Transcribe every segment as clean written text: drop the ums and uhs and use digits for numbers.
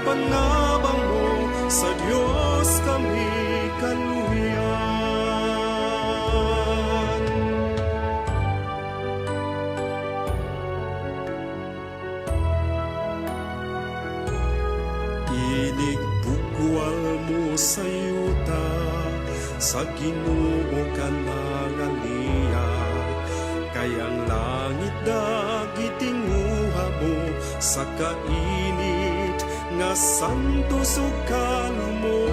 panabang mo, sa Diyos kami kaluyan. Inig bukwal mo sa yuta, sa Ginoo ka nangalia, kayang langit dagitinguha mo sa kainit nga santo sukalo mo.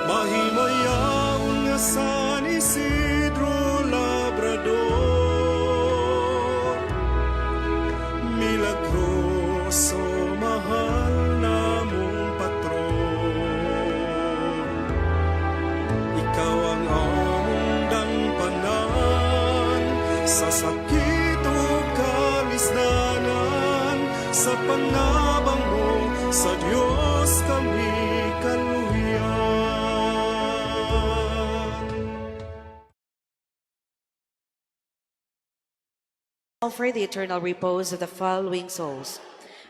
Mahimayaw nga San Isidro Labrador, milagroso mahal namong patron. Ikaw ang among dangpanan sa sakit o kalisdanan, sa panabang mo, sa Diyos kami kaluyan. Offer the eternal repose of the following souls.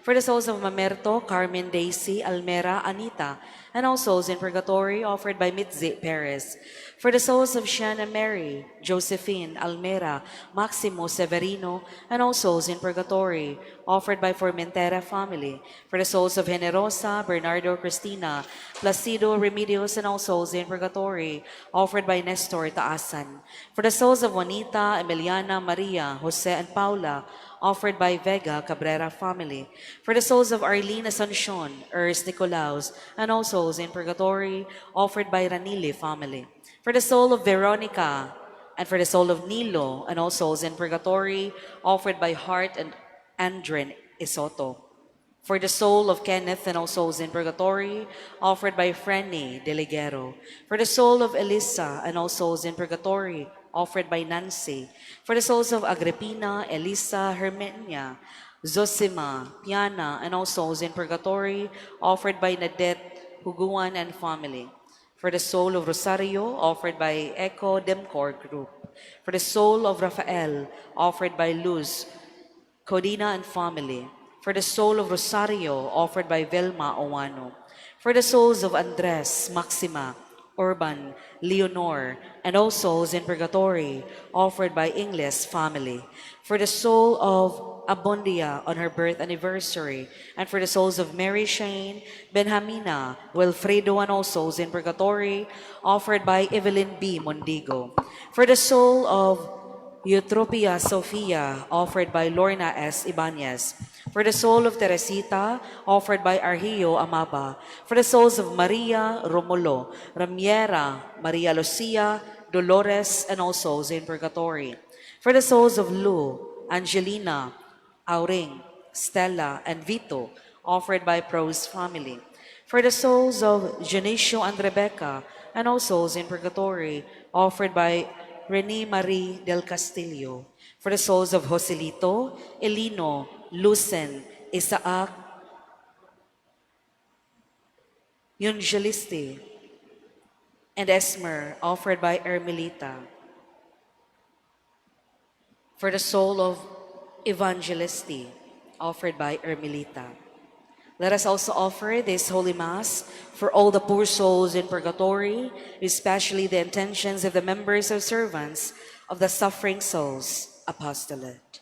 For the souls of Mamerto, Carmen, Daisy, Almera, Anita, and all souls in purgatory offered by Mitzi Perez. For the souls of Shanna Mary, Josephine, Almera, Maximo Severino, and all souls in purgatory offered by Formentera family. For the souls of Generosa, Bernardo, Cristina, Placido, Remedios, and all souls in purgatory offered by Nestor Taasan. For the souls of Juanita, Emiliana, Maria, Jose, and Paula, offered by Vega Cabrera family. For the souls of Arlene Asuncion, Ernst Nicolaus, and all souls in purgatory, offered by Ranili family. For the soul of Veronica, and for the soul of Nilo, and all souls in purgatory, offered by Hart and Andren Isoto. For the soul of Kenneth and all souls in purgatory, offered by Frenny Deligero. For the soul of Elisa and all souls in purgatory, offered by Nancy. For the souls of Agrippina, Elisa, Hermenia, Zosima, Piana, and all souls in purgatory, offered by Nadet, Huguan, and family. For the soul of Rosario, offered by Echo Demcor Group. For the soul of Rafael, offered by Luz, Codina, and family. For the soul of Rosario, offered by Velma Owano. For the souls of Andres, Maxima, Urban, Leonor, and all souls in purgatory, offered by Ingles family. For the soul of Abundia on her birth anniversary, and for the souls of Mary Shane, Benjamina, Wilfredo, and all souls in purgatory, offered by Evelyn B. Mondigo. For the soul of Eutropia Sofia, offered by Lorna S. Ibanez. For the soul of Teresita, offered by Argio Amaba. For the souls of Maria, Romulo, Ramiera, Maria Lucia, Dolores, and all souls in purgatory. For the souls of Lu, Angelina, Auring, Stella, and Vito, offered by Prose family. For the souls of Janicio and Rebecca, and all souls in purgatory, offered by Rene Marie del Castillo. For the souls of Joselito, Elino, Lucen, Isaac, Yungelisti, and Esmer, offered by Ermelita. For the soul of Evangelisti, offered by Ermelita. Let us also offer this Holy Mass for all the poor souls in purgatory, especially the intentions of the members of servants of the Suffering Souls Apostolate.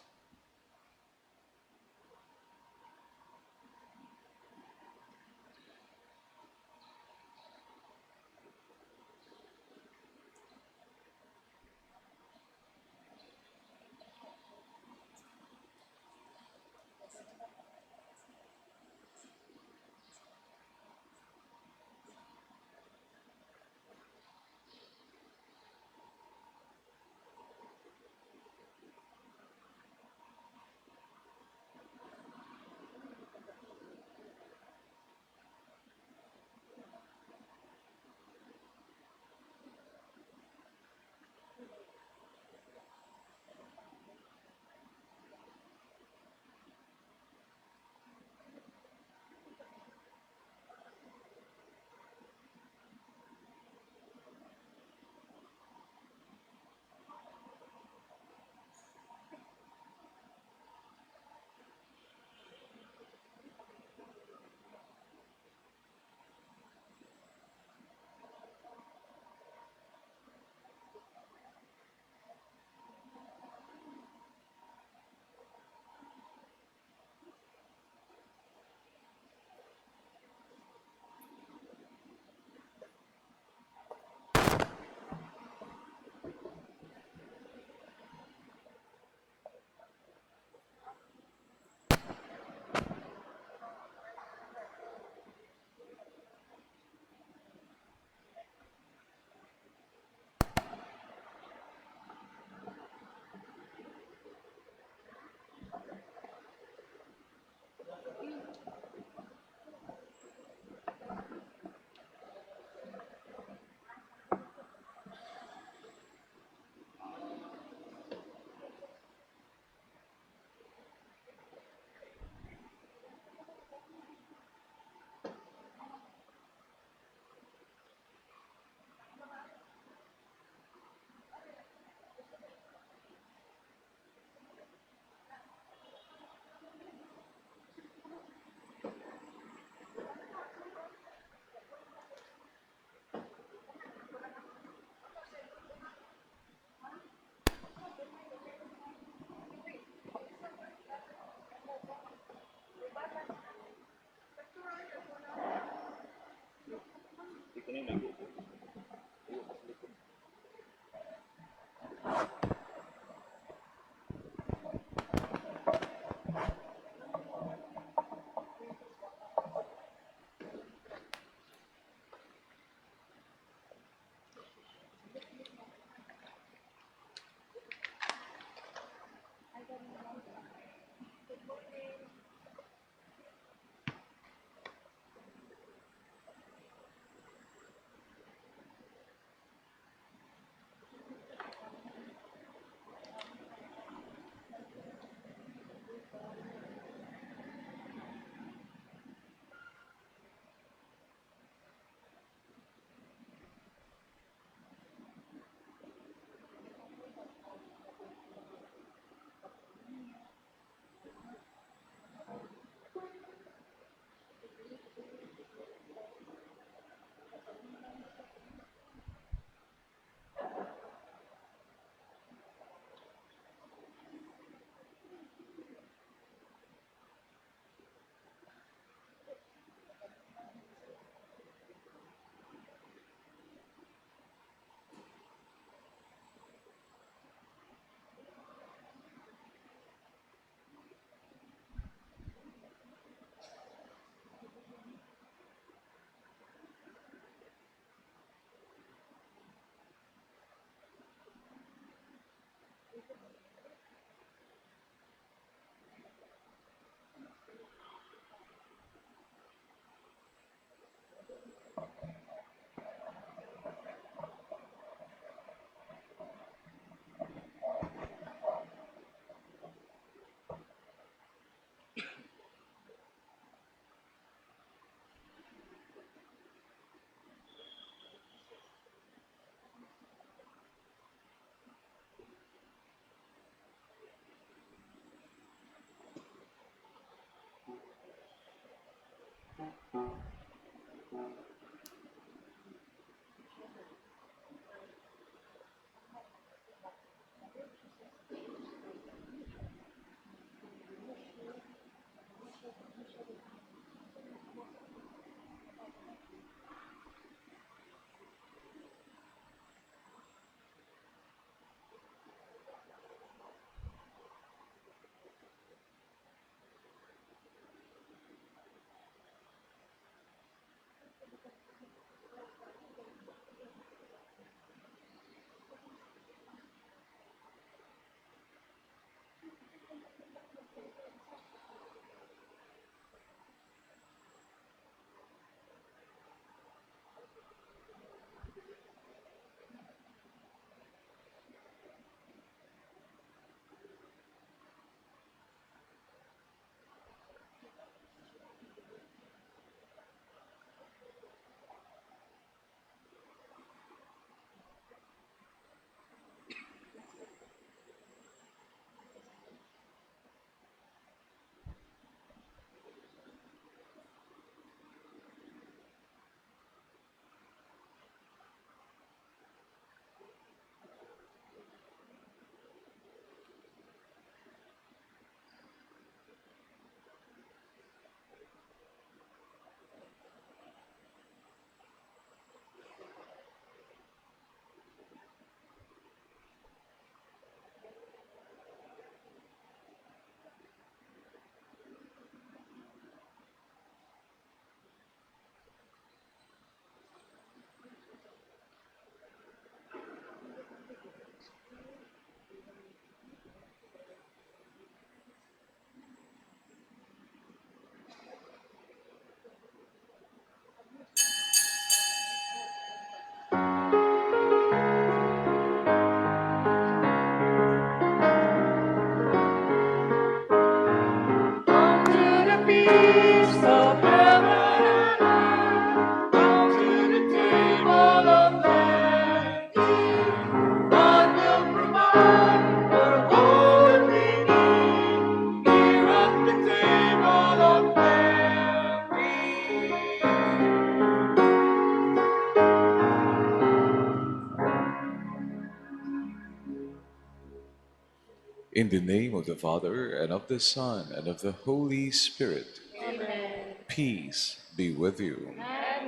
In the name of the Father, and of the Son, and of the Holy Spirit, Amen. peace be with you. And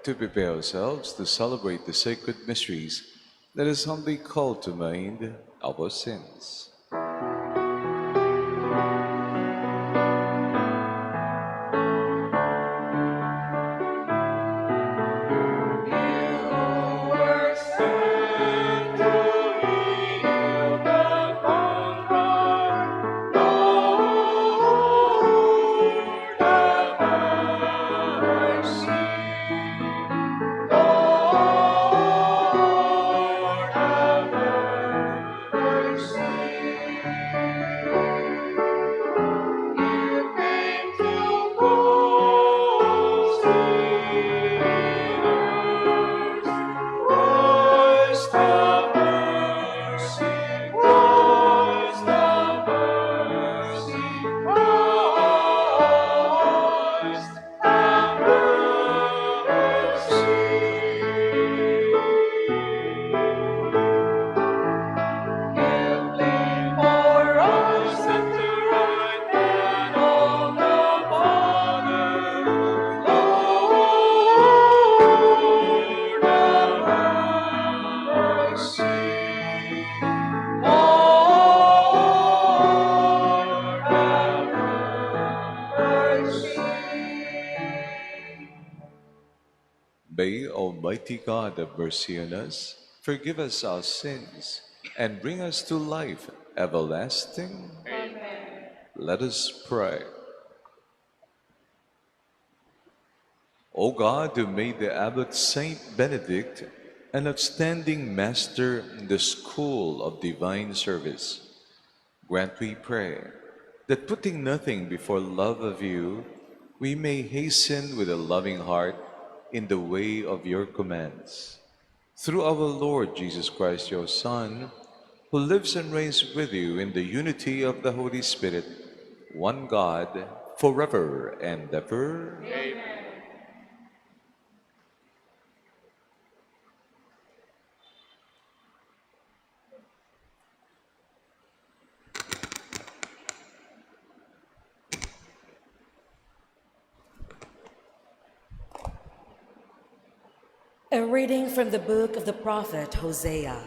To prepare ourselves to celebrate the sacred mysteries, let us humbly call to mind our sins. May Almighty God have mercy on us, forgive us our sins, and bring us to life everlasting. Let us pray. O God, who made the abbot Saint Benedict an outstanding master in the school of divine service, grant, we pray, that putting nothing before love of you, we may hasten with a loving heart in the way of your commands. Through our Lord Jesus Christ, your Son, who lives and reigns with you in the unity of the Holy Spirit, one God, forever and ever. A reading from the book of the prophet Hosea.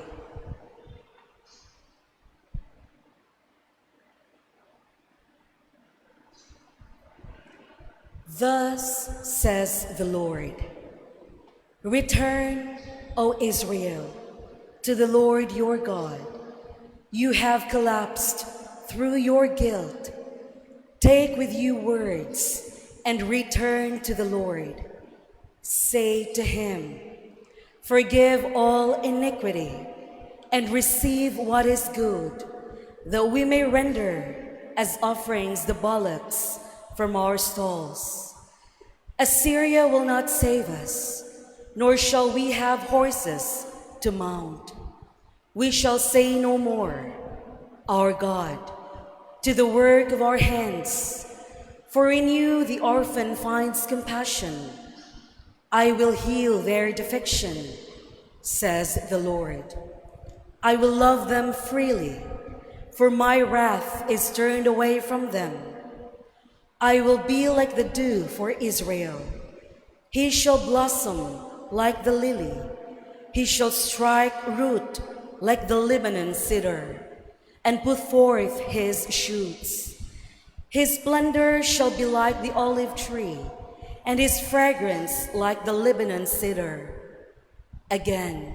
Thus says the Lord, return, O Israel, to the Lord your God. You have collapsed through your guilt. Take with you words and return to the Lord. Say to him, forgive all iniquity and receive what is good, that we may render as offerings the bullocks from our stalls. Assyria will not save us, nor shall we have horses to mount. We shall say no more, our God, to the work of our hands, for in you the orphan finds compassion. I will heal their defection, says the Lord. I will love them freely, for my wrath is turned away from them. I will be like the dew for Israel. He shall blossom like the lily. He shall strike root like the Lebanon cedar, and put forth his shoots. His splendor shall be like the olive tree, and his fragrance like the Lebanon cedar. Again,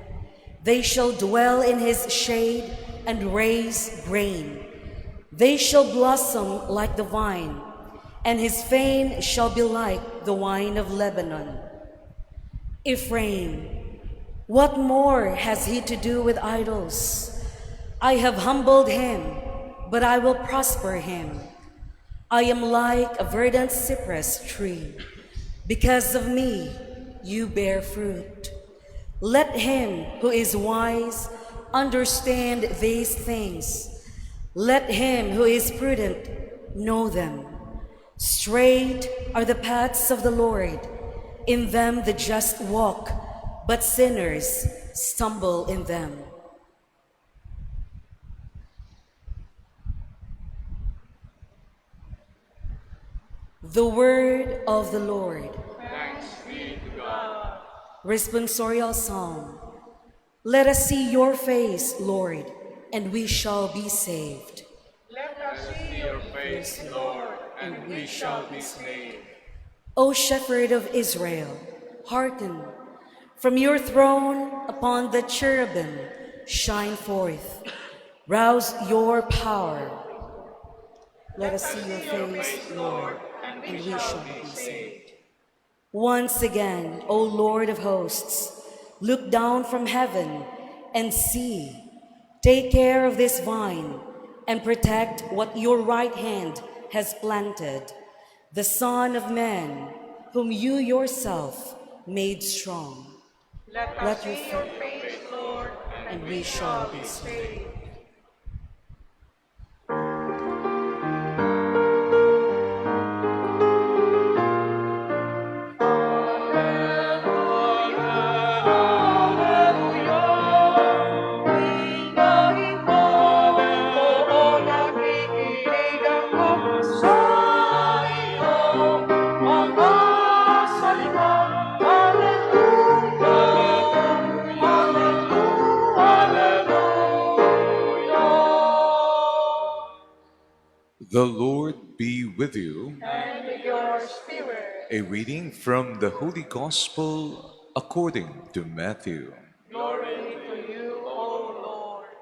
they shall dwell in his shade and raise grain. They shall blossom like the vine, and his fame shall be like the wine of Lebanon. Ephraim, what more has he to do with idols? I have humbled him, but I will prosper him. I am like a verdant cypress tree. Because of me, you bear fruit. Let him who is wise understand these things. Let him who is prudent know them. Straight are the paths of the Lord. In them the just walk, but sinners stumble in them. The word of the Lord. Thanks Responsorial Psalm. Let us see your face, Lord, and we shall be saved. Let us see your face, Lord, and we shall be saved. O Shepherd of Israel, hearken. From your throne upon the cherubim shine forth. Rouse your power. Let us see your face, Lord, and we shall be saved. Once again, O Lord of hosts, look down from heaven and see. Take care of this vine and protect what your right hand has planted, the Son of Man, whom you yourself made strong. Let us see your face, Lord, And we shall be saved. The Lord be with you. and with your spirit. A reading from the Holy Gospel according to Matthew. Glory to you, O Lord.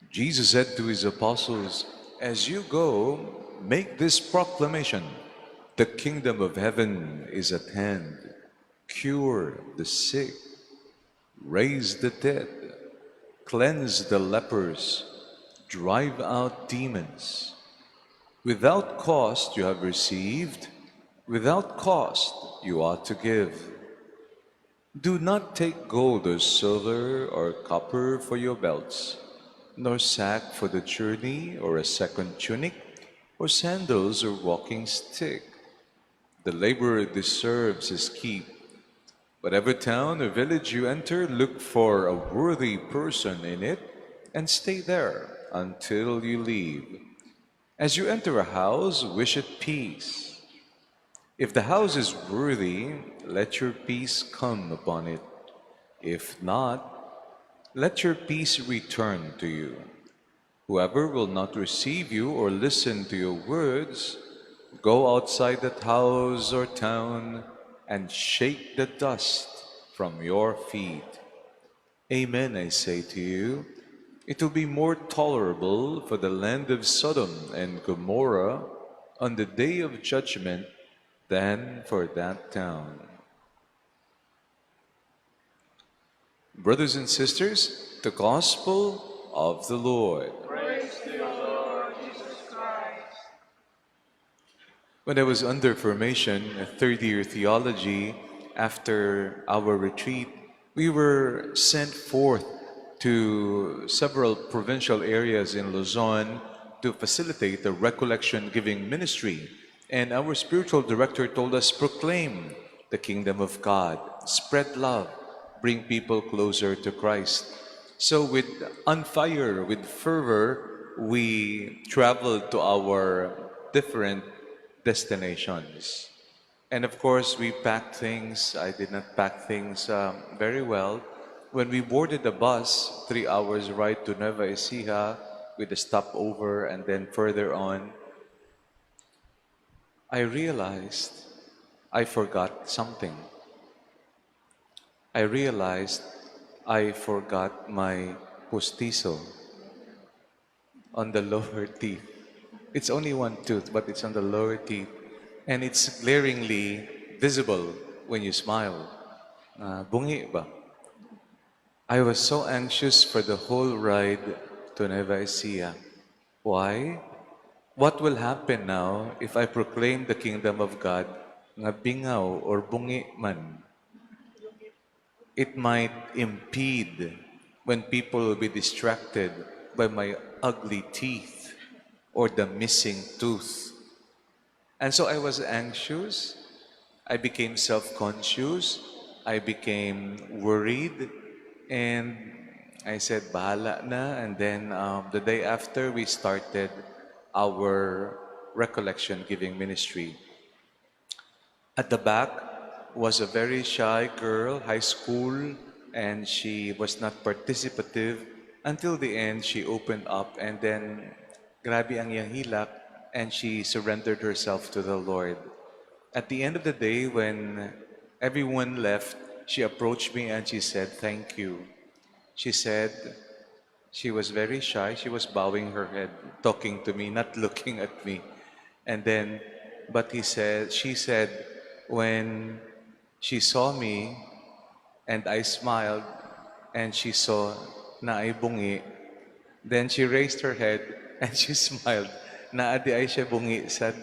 Jesus said to his apostles, "As you go, make this proclamation: the kingdom of heaven is at hand. Cure the sick, raise the dead, cleanse the lepers, drive out demons. Without cost you have received, without cost you ought to give. Do not take gold or silver or copper for your belts, nor sack for the journey, or a second tunic, or sandals or walking stick. The laborer deserves his keep. Whatever town or village you enter, look for a worthy person in it and stay there until you leave. As you enter a house, wish it peace. If the house is worthy, let your peace come upon it. If not, let your peace return to you. Whoever will not receive you or listen to your words, go outside that house or town and shake the dust from your feet. Amen, I say to you, it will be more tolerable for the land of Sodom and Gomorrah on the day of judgment than for that town." Brothers and sisters, the Gospel of the Lord. Praise to you, Lord Jesus Christ. When I was under formation, a third-year theology, after our retreat, we were sent forth to several provincial areas in Luzon to facilitate the recollection giving ministry. And our spiritual director told us, proclaim the kingdom of God, spread love, bring people closer to Christ. So on fire, with fervor, we traveled to our different destinations. And of course, we packed things. I did not pack things very well. When we boarded the bus, 3 hours ride to Nueva Ecija with a stopover and then further on, I realized I forgot something. I realized I forgot my postizo on the lower teeth. It's only one tooth, but it's on the lower teeth. And it's glaringly visible when you smile. Bungi ba? I was so anxious for the whole ride to Nueva Ecija. Why? What will happen now if I proclaim the kingdom of God nga bingaw or bungi man? It might impede when people will be distracted by my ugly teeth or the missing tooth. And so I was anxious. I became self-conscious. I became worried. And I said, bahala na. And then the day after, we started our recollection giving ministry. At the back was a very shy girl, high school, and she was not participative. Until the end, she opened up, and then grabe ang iyang hilak, and she surrendered herself to the Lord. At the end of the day, when everyone left, she approached me and she said, "Thank you." She said she was very shy. She was bowing her head, talking to me, not looking at me. And then, she said, when she saw me and I smiled and she saw na ay bungi, then she raised her head and she smiled. Na adi ay siya bungi, sad.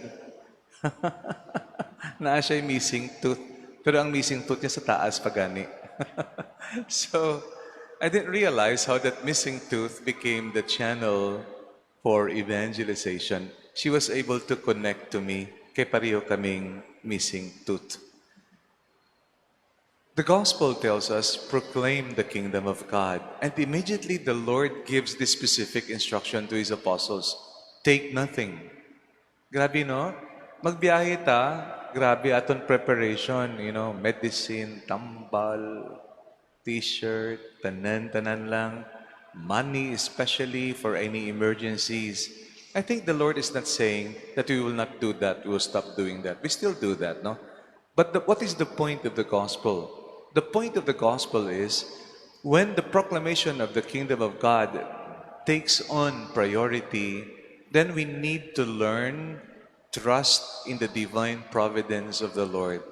Na siya missing tooth. Pero ang missing tooth niya sa taas pagani. So, I didn't realize how that missing tooth became the channel for evangelization. She was able to connect to me. Kay pareho kaming missing tooth. The gospel tells us, proclaim the kingdom of God. And immediately the Lord gives this specific instruction to His apostles. Take nothing. Grabe, no? Magbiyahe ta, grabe aton preparation, medicine, tambal, t-shirt, tanan lang, money especially for any emergencies. I think the Lord is not saying that we will not do that, we will stop doing that. We still do that, no? But what is the point of the gospel? The point of the gospel is when the proclamation of the kingdom of God takes on priority, then we need to learn trust in the divine providence of the Lord.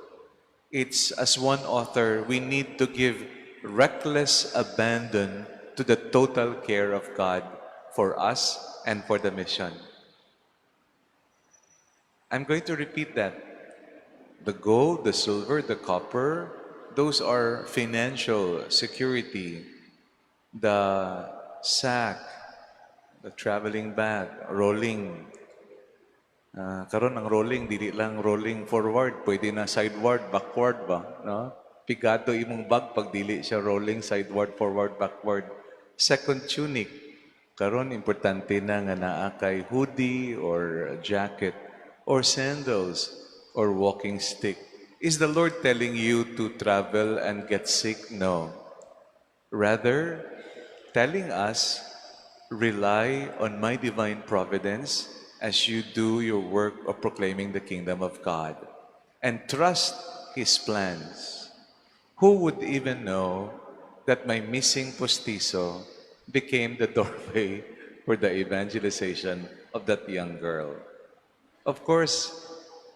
It's, as one author, we need to give reckless abandon to the total care of God for us and for the mission. I'm going to repeat that. The gold, the silver, the copper, those are financial security. The sack, the traveling bag, rolling. Karon ang rolling, dili lang rolling forward, pwede na sideward, backward ba? No? Pigado imong bag pag dili siya rolling sideward, forward, backward. Second tunic, karon importante na nga naa kay hoodie or jacket or sandals or walking stick. Is the Lord telling you to travel and get sick? No. Rather, telling us, rely on my divine providence as you do your work of proclaiming the kingdom of God. And trust His plans. Who would even know that my missing postizo became the doorway for the evangelization of that young girl? Of course,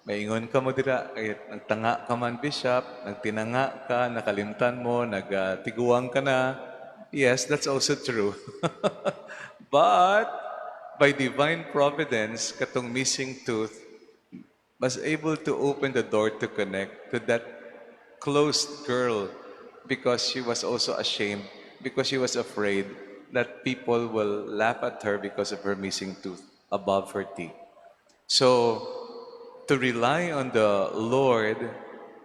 maingon ka mo dira, nagtanga ka man, Bishop, nagtinanga ka, nakalimtan mo, nagtiguang ka na. Yes, that's also true. But, by divine providence, katong missing tooth was able to open the door to connect to that closed girl because she was also ashamed, because she was afraid that people will laugh at her because of her missing tooth above her teeth. So, to rely on the Lord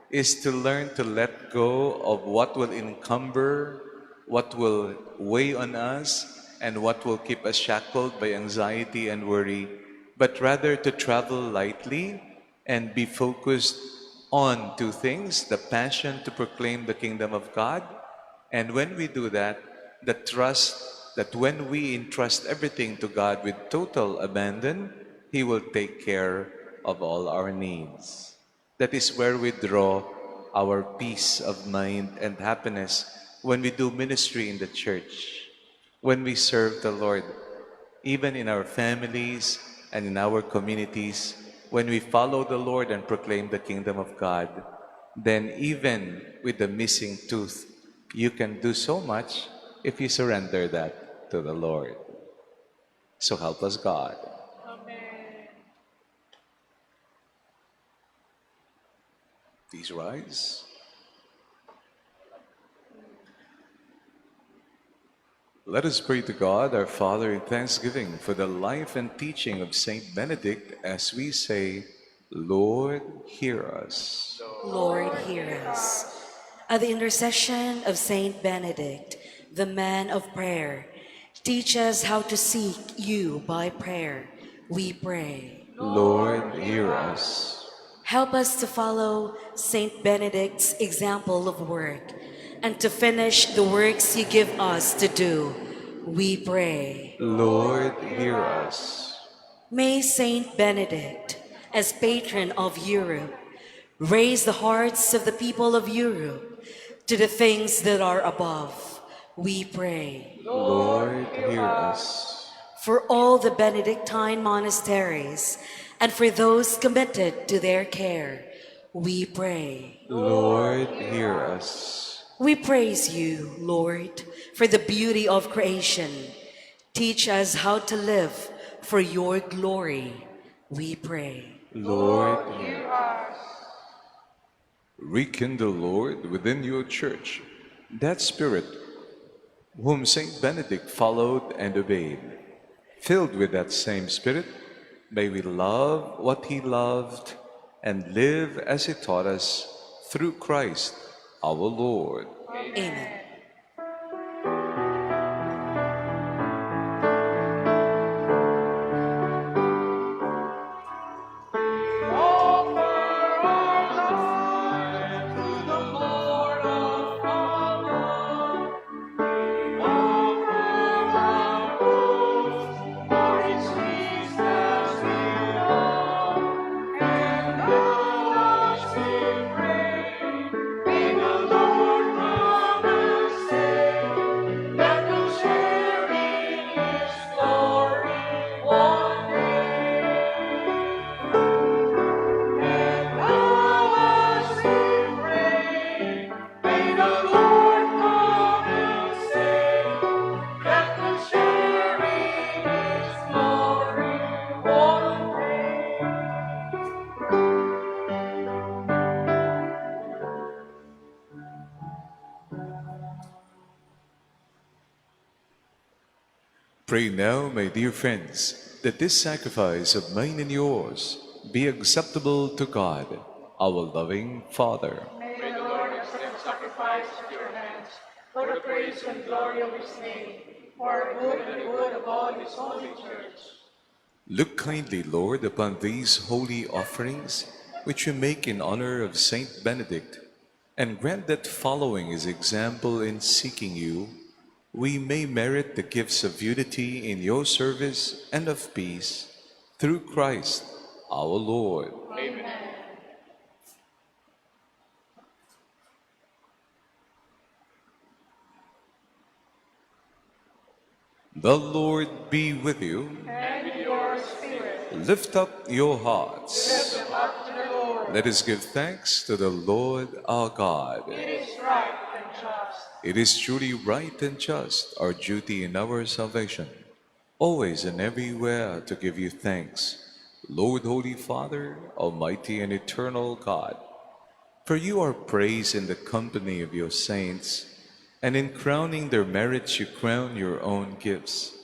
is to learn to let go of what will encumber, what will weigh on us, and what will keep us shackled by anxiety and worry, but rather to travel lightly and be focused on two things: the passion to proclaim the kingdom of God, and when we do that, the trust that when we entrust everything to God with total abandon, He will take care of all our needs. That is where we draw our peace of mind and happiness when we do ministry in the church, when we serve the Lord, even in our families and in our communities, when we follow the Lord and proclaim the kingdom of God, then even with the missing tooth, you can do so much if you surrender that to the Lord. So help us, God. Please rise. Let us pray to God, our Father, in thanksgiving for the life and teaching of Saint Benedict as we say, Lord, hear us. Lord, hear us. At the intercession of Saint Benedict, the man of prayer, teach us how to seek you by prayer. We pray. Lord, hear us. Help us to follow Saint Benedict's example of work and to finish the works you give us to do. We pray. Lord, hear us. May Saint Benedict, as patron of Europe, raise the hearts of the people of Europe to the things that are above. We pray. Lord, hear us. For all the Benedictine monasteries and for those committed to their care, we pray. Lord, hear us. We praise you, Lord, for the beauty of creation. Teach us how to live for your glory. We pray. Lord, hear us. Rekindle, Lord, within your church that spirit whom Saint Benedict followed and obeyed. Filled with that same spirit, may we love what he loved and live as he taught us through Christ our Lord. Amen. Pray now, my dear friends, that this sacrifice of mine and yours be acceptable to God, our loving Father. May the Lord accept sacrifice at your hands, for the praise and glory of his name, for our good and the good of all his holy church. Look kindly, Lord, upon these holy offerings which we make in honor of Saint Benedict, and grant that following his example in seeking you, we may merit the gifts of unity in your service and of peace, through Christ our Lord. Amen. The Lord be with you. And with your spirit. Lift up your hearts. Lift them up to the Lord. Let us give thanks to the Lord our God. It is right and just. It is truly right and just, our duty in our salvation, always and everywhere to give you thanks, Lord, Holy Father, Almighty and eternal God. For you are praised in the company of your saints, and in crowning their merits you crown your own gifts.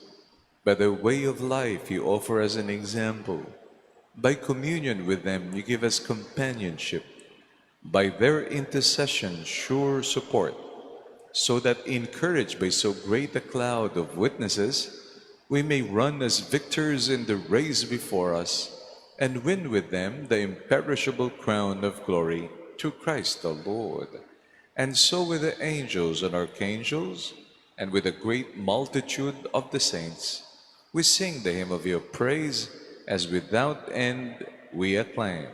By the way of life you offer as an example. By communion with them you give us companionship. By their intercession sure support, so that encouraged by so great a cloud of witnesses, we may run as victors in the race before us and win with them the imperishable crown of glory through Christ the Lord. And so with the angels and archangels, and with a great multitude of the saints, we sing the hymn of your praise, as without end we acclaim.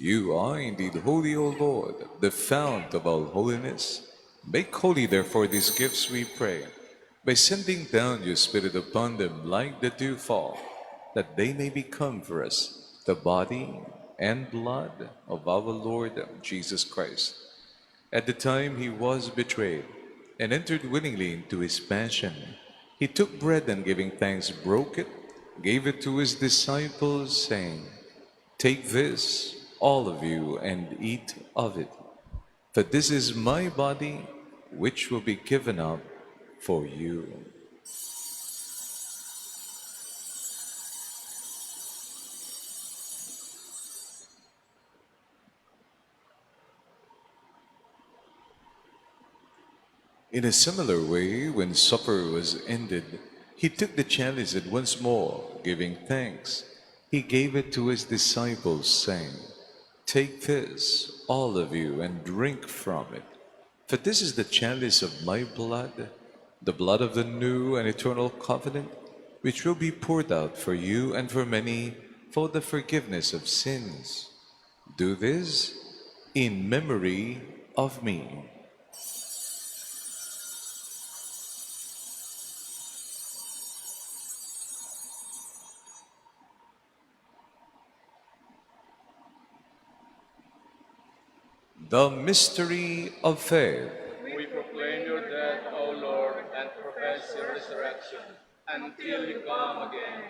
You are indeed holy, O Lord, the fount of all holiness. Make holy, therefore, these gifts, we pray, by sending down your Spirit upon them like the dewfall, that they may become for us the body and blood of our Lord Jesus Christ. At the time he was betrayed and entered willingly into his passion, he took bread and giving thanks broke it, gave it to his disciples, saying, "Take this, all of you, and eat of it. For this is my body, which will be given up for you." In a similar way, when supper was ended, he took the chalice and once more, giving thanks, he gave it to his disciples, saying, "Take this, all of you, and drink from it. For this is the chalice of my blood, the blood of the new and eternal covenant, which will be poured out for you and for many for the forgiveness of sins. Do this in memory of me." The mystery of faith. We proclaim your death, O Lord, and profess your resurrection until you come again.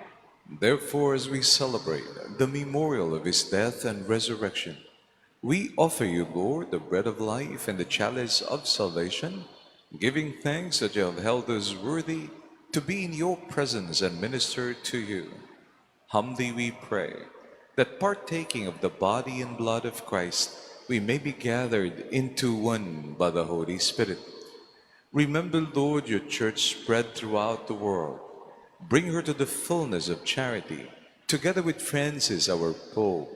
Therefore, as we celebrate the memorial of his death and resurrection, we offer you, Lord, the bread of life and the chalice of salvation, giving thanks that you have held us worthy to be in your presence and minister to you. Humbly we pray that partaking of the body and blood of Christ, we may be gathered into one by the Holy Spirit. Remember, Lord, your church spread throughout the world. Bring her to the fullness of charity, together with Francis, our Pope,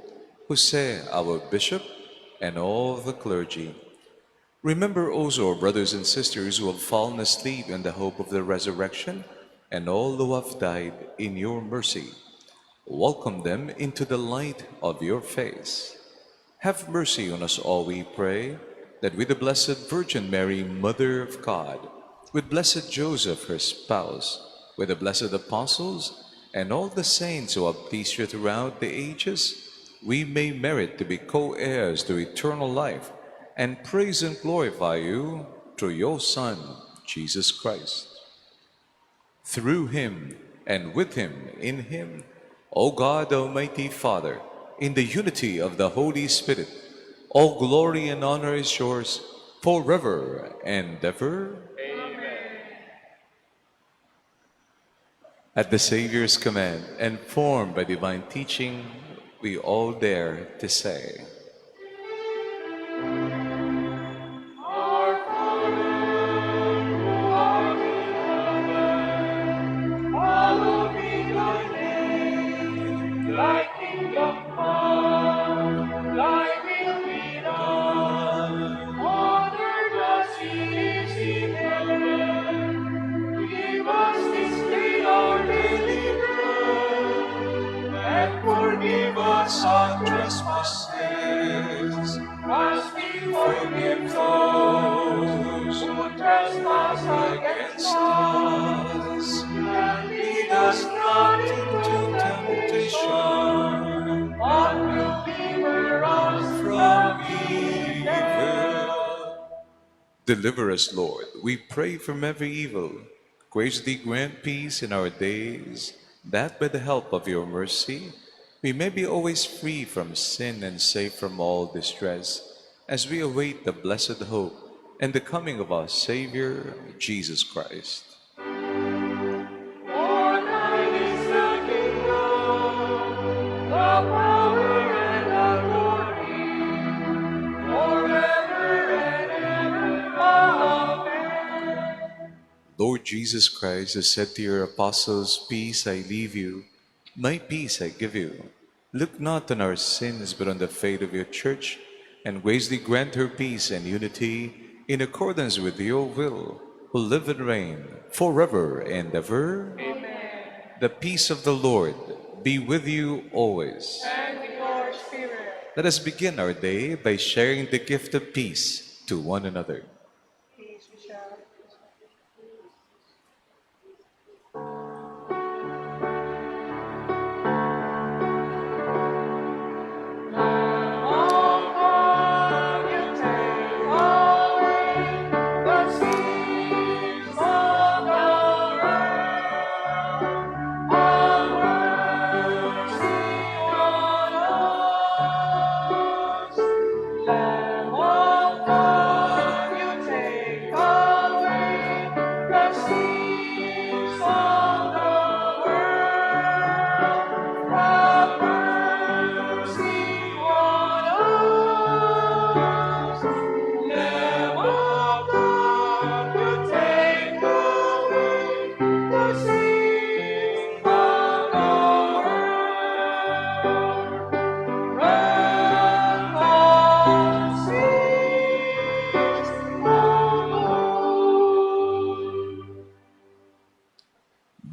Jose, our Bishop, and all the clergy. Remember also our brothers and sisters who have fallen asleep in the hope of the resurrection, and all who have died in your mercy. Welcome them into the light of your face. Have mercy on us all, we pray, that with the Blessed Virgin Mary, Mother of God, with Blessed Joseph, her spouse, with the blessed apostles, and all the saints who have pleased you throughout the ages, we may merit to be co-heirs to eternal life, and praise and glorify you through your Son, Jesus Christ. Through him, and with him, in him, O God, Almighty Father, in the unity of the Holy Spirit, all glory and honor is yours forever and ever. Amen. At the Savior's command and formed by divine teaching, we all dare to say, Our Father, who art in heaven, hallowed be thy name. Thy kingdom come, thy will be done, on earth as it is in heaven. Give us this day our daily bread, and forgive us our trespasses, as we forgive those who trespass against us. And lead us not into temptation, but deliver us from evil. deliver us, Lord, we pray, from every evil. Graciously grant peace in our days, that by the help of your mercy, we may be always free from sin and safe from all distress, as we await the blessed hope and the coming of our Savior, Jesus Christ. For thine is the kingdom, the power, and the glory, forever and ever. Amen. Lord Jesus Christ has said to your apostles, "Peace I leave you, my peace I give you." Look not on our sins, but on the faith of your church, and graciously grant her peace and unity in accordance with your will, who live and reign forever and ever. Amen. The peace of the Lord be with you always. And with your spirit. Let us begin our day by sharing the gift of peace to one another.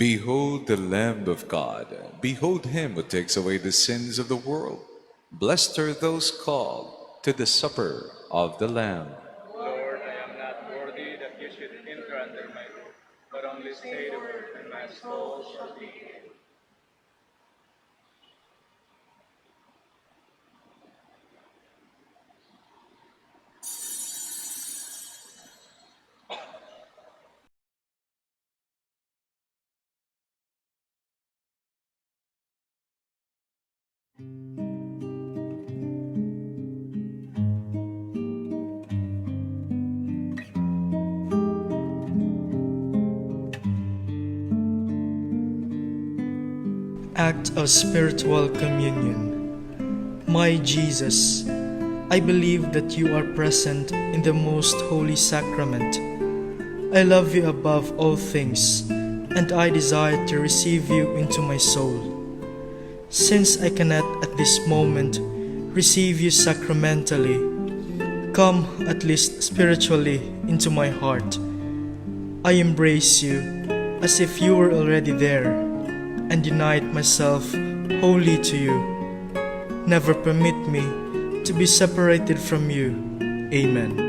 Behold the Lamb of God. Behold him who takes away the sins of the world. Blessed are those called to the supper of the Lamb. Lord, I am not worthy that you should enter under my roof, but only say the word, and my soul shall be healed. Act of Spiritual Communion. My Jesus, I believe that you are present in the most holy sacrament. I love you above all things, and I desire to receive you into my soul. Since I cannot at this moment receive you sacramentally, come at least spiritually into my heart. I embrace you as if you were already there, and unite myself wholly to you. Never permit me to be separated from you. Amen.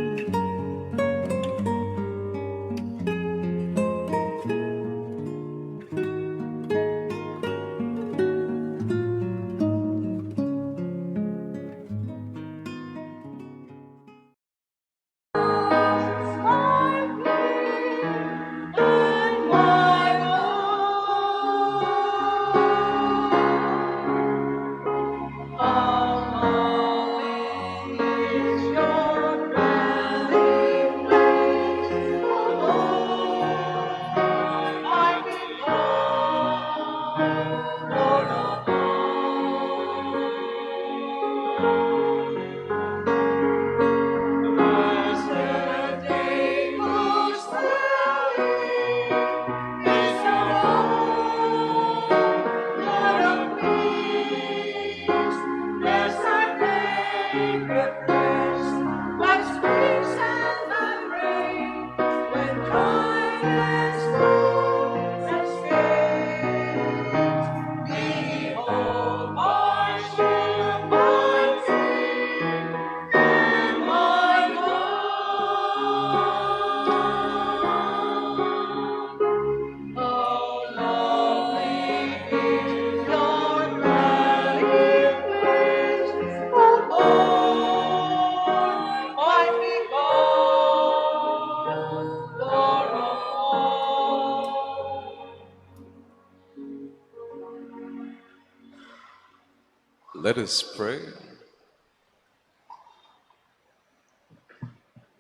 Let us pray.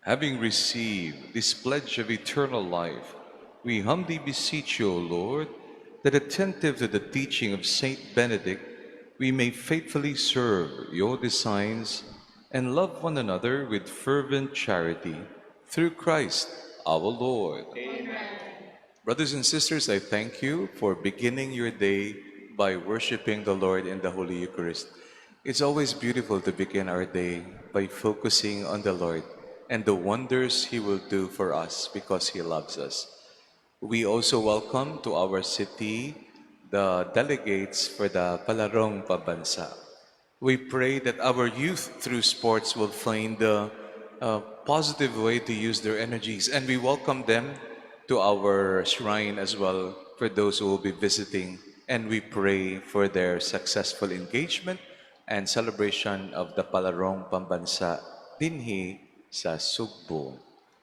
Having received this pledge of eternal life, we humbly beseech you, O Lord, that attentive to the teaching of Saint Benedict, we may faithfully serve your designs and love one another with fervent charity, through Christ our Lord. Amen. Brothers and sisters, I thank you for beginning your day by worshiping the Lord in the Holy Eucharist. It's always beautiful to begin our day by focusing on the Lord and the wonders He will do for us because He loves us. We also welcome to our city the delegates for the Palarong Pambansa. We pray that our youth through sports will find a positive way to use their energies, and we welcome them to our shrine as well for those who will be visiting, and we pray for their successful engagement and celebration of the Palarong Pambansa dinhi sa Sugbo.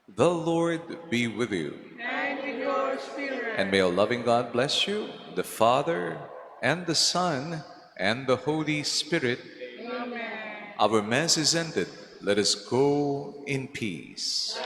The Lord be with you. And with your spirit. And may our loving God bless you, the Father, and the Son, and the Holy Spirit. Amen. Our Mass is ended. Let us go in peace.